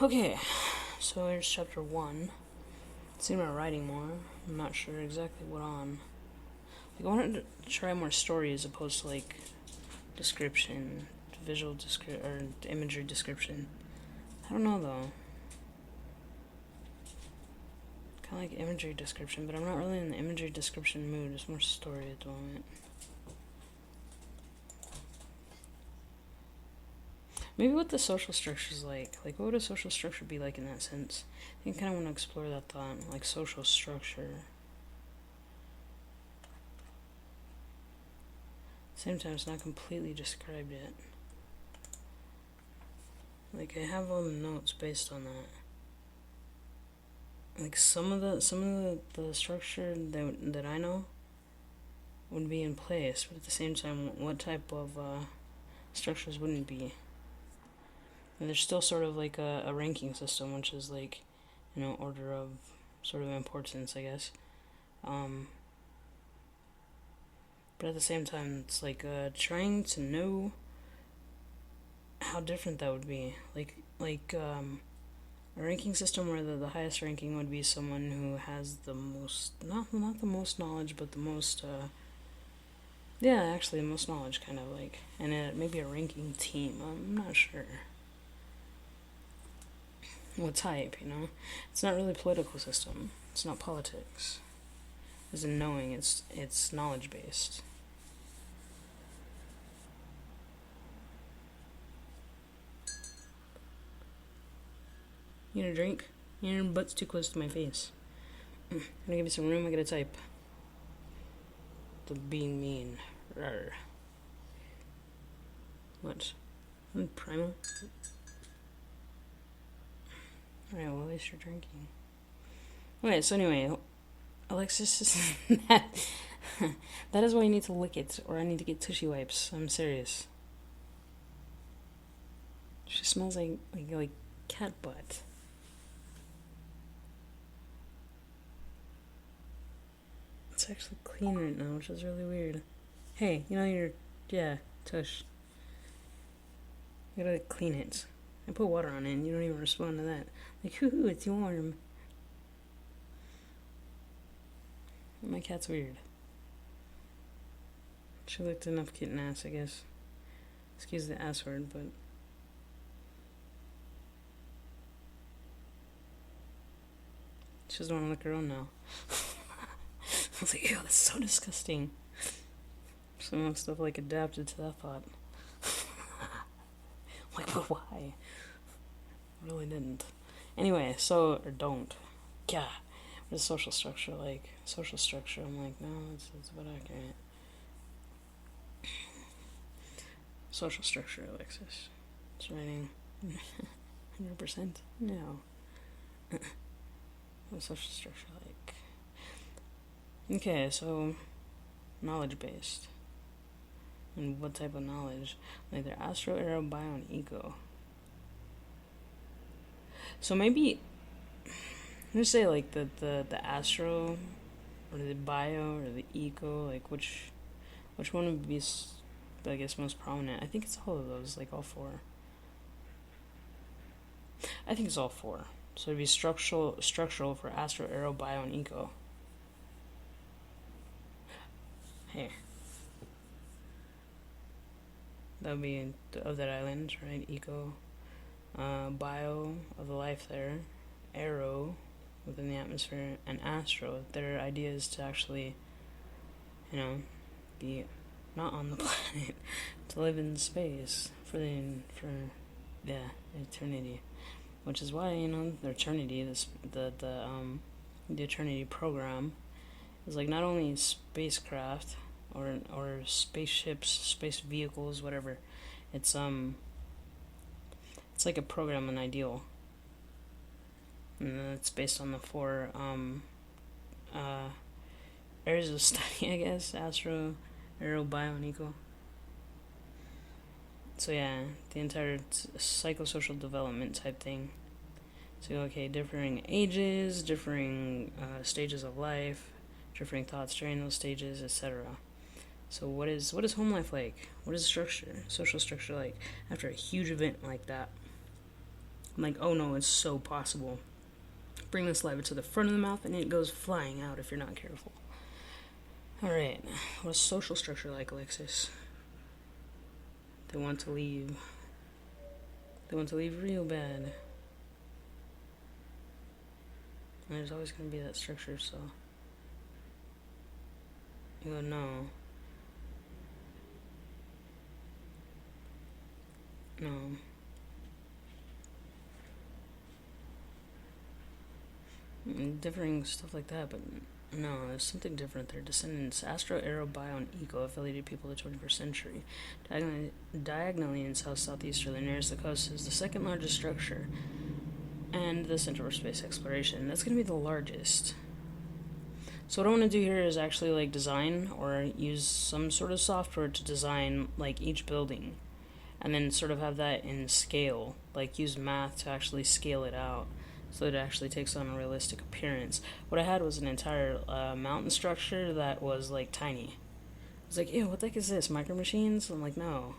Okay, so here's chapter 1. Thinking about writing more. I'm not sure exactly what on. Like, I wanted to try more story as opposed to like description, visual description, or imagery description. I don't know though. Kind of like imagery description, but I'm not really in the imagery description mood. It's more story at the moment. Maybe what the social structure is like. Like, what would a social structure be like in that sense? I think I kind of want to explore that thought, like social structure. Same time, it's not completely described yet. Like, I have all the notes based on that. Like, some of the structure that I know would be in place, but at the same time, what type of structures wouldn't be? And there's still sort of like a ranking system, which is like, order of sort of importance, I guess. But at the same time, it's like trying to know how different that would be. A ranking system where the highest ranking would be someone who has the most, not the most knowledge, but the most, yeah, actually the most knowledge, kind of like, and maybe a ranking team. I'm not sure what type. It's not really a political system. It's not politics. As in knowing, it's knowledge based. You need a drink? Your butt's too close to my face. I'm gonna give you some room. I gotta type. The being mean. Rawr. What? Primal? Alright, well, at least you're drinking. Okay, so anyway, Alexis, that is why you need to lick it, or I need to get tissue wipes. I'm serious. She smells like cat butt. It's actually clean right now, which is really weird. Hey, yeah, tush. You gotta clean it. I put water on it and you don't even respond to that. Like, hoo, it's warm. My cat's weird. She licked enough kitten ass, I guess. Excuse the ass word, but... she doesn't want to lick her own now. I was like, ew, that's so disgusting. Some of stuff like adapted to that thought. Like, but why? Really didn't. Anyway, or don't. Yeah. What is social structure like? Social structure, I'm like, no, it's about accurate. Social structure, Alexis. It's writing 100%? No. What's social structure like? Okay, so knowledge based. And what type of knowledge? Like they're astro, aero, bio, and ego. So maybe I'm gonna say like the astro or the bio or the ego, like which one would be, I guess, most prominent? I think it's all of those, like all four. I think it's all four. So it'd be structural for astro, aero, bio, and ego. Hey. That would be of that island, right? Eco. Bio of the life there. Aero within the atmosphere. And astro. Their idea is to actually, be not on the planet, to live in space for eternity. Which is why, the eternity, the eternity program is like not only spacecraft or spaceships, space vehicles, whatever. It's like a program, an ideal, and it's based on the four areas of study, I guess: astro, aero, bio, and eco. So yeah, the entire psychosocial development type thing. So okay, differing ages, differing stages of life, differing thoughts during those stages, etc. So what is home life like? What is social structure like after a huge event like that? I'm like, oh no, it's so possible. Bring the saliva to the front of the mouth and it goes flying out if you're not careful. Alright, what's social structure like, Alexis? They want to leave. They want to leave real bad. And there's always going to be that structure, so... You go, no. No. Differing stuff like that, but no, there's something different. Their descendants, Astro, Aero, Bio, and Eco, affiliated people of the 21st century. Diagonally in south-southeasterly nearest the coast is the second largest structure, and the Center for Space Exploration. That's going to be the largest. So what I want to do here is actually like design or use some sort of software to design like each building, and then sort of have that in scale, like use math to actually scale it out so that it actually takes on a realistic appearance. What I had was an entire mountain structure that was like tiny. I was like, ew, what the heck is this, Micro Machines? I'm like, no.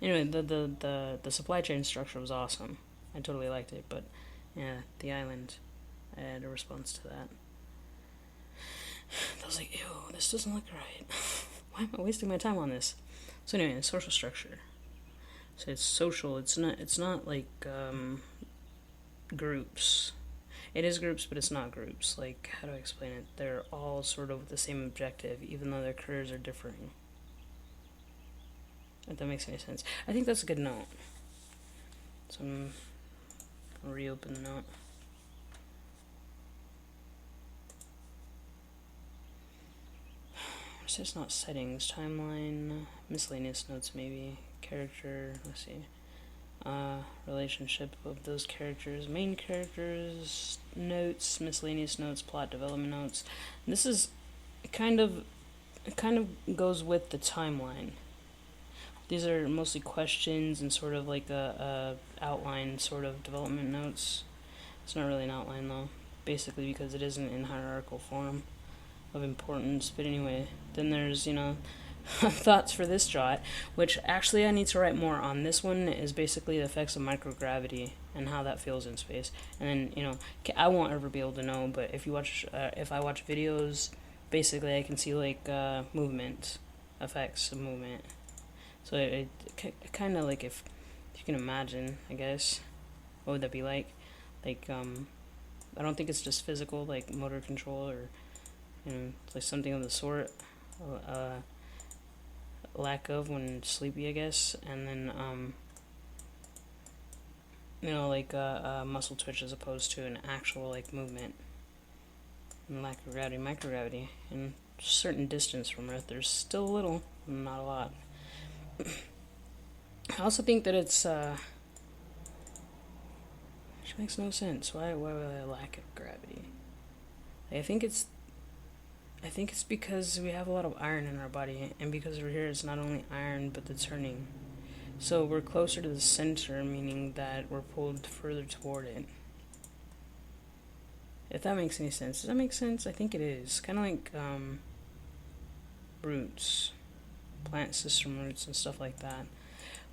Anyway, the supply chain structure was awesome. I totally liked it, but yeah, the island, I had a response to that. I was like, ew, this doesn't look right. Why am I wasting my time on this? So anyway, social structure. So it's social. It's not like groups. It is groups, but it's not groups. Like, how do I explain it? They're all sort of with the same objective, even though their careers are differing. If that makes any sense. I think that's a good note. So I'll reopen the note. So it's not settings, timeline, miscellaneous notes maybe, character, let's see, relationship of those characters, main characters, notes, miscellaneous notes, plot development notes. This is it kind of goes with the timeline. These are mostly questions and sort of like a outline sort of development notes. It's not really an outline though, basically because it isn't in hierarchical form of importance. But anyway, then there's, thoughts for this jot, which actually I need to write more on. This one is basically the effects of microgravity and how that feels in space. And then, I won't ever be able to know, but if I watch videos, basically I can see like movement, effects of movement. So it kind of like, if you can imagine, I guess, what would that be like? Like, I don't think it's just physical, like motor control or, like something of the sort. Lack of when sleepy, I guess. And then, like muscle twitch as opposed to an actual, like, movement. And lack of gravity, microgravity. And certain distance from Earth, there's still a little, not a lot. I also think that it's, which makes no sense. Why would I lack of gravity? I think it's because we have a lot of iron in our body, and because we're here, it's not only iron, but the turning. So we're closer to the center, meaning that we're pulled further toward it. If that makes any sense. Does that make sense? I think it is. Kind of like roots, plant system roots and stuff like that.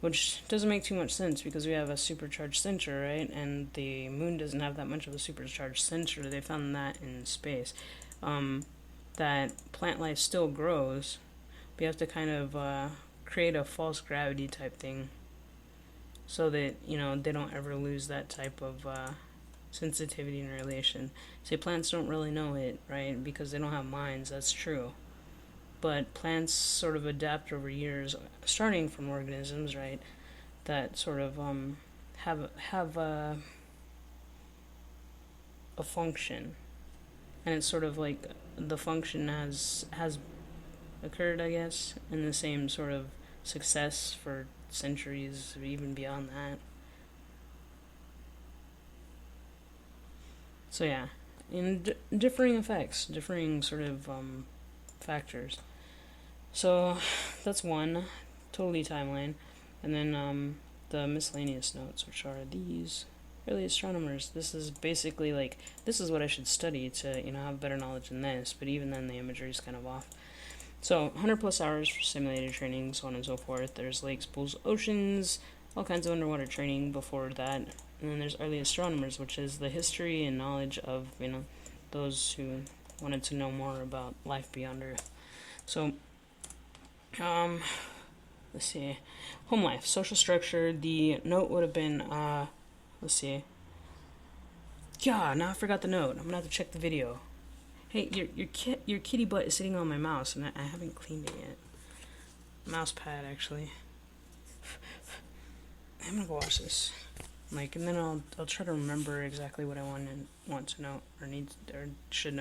Which doesn't make too much sense because we have a supercharged center, right? And the moon doesn't have that much of a supercharged center. They found that in space. That plant life still grows. We have to kind of create a false gravity type thing so that, they don't ever lose that type of sensitivity in relation. Say plants don't really know it, right? Because they don't have minds, that's true. But plants sort of adapt over years, starting from organisms, right? That sort of have a function, and it's sort of like the function has occurred, I guess, in the same sort of success for centuries, or even beyond that. So yeah, in differing effects, differing sort of factors. So that's one, totally timeline. And then the miscellaneous notes, which are these. Early astronomers, this is basically like, this is what I should study to, have better knowledge than this, but even then the imagery is kind of off. So 100 plus hours for simulated training, so on and so forth. There's lakes, pools, oceans, all kinds of underwater training before that. And then there's early astronomers, which is the history and knowledge of, those who wanted to know more about life beyond Earth. So, let's see. Home life, social structure. The note would have been, let's see. Yeah, now I forgot the note. I'm gonna have to check the video. Hey, your kitty butt is sitting on my mouse, and I haven't cleaned it yet. Mouse pad, actually. I'm gonna go watch this. And then I'll try to remember exactly what I want to know or should know.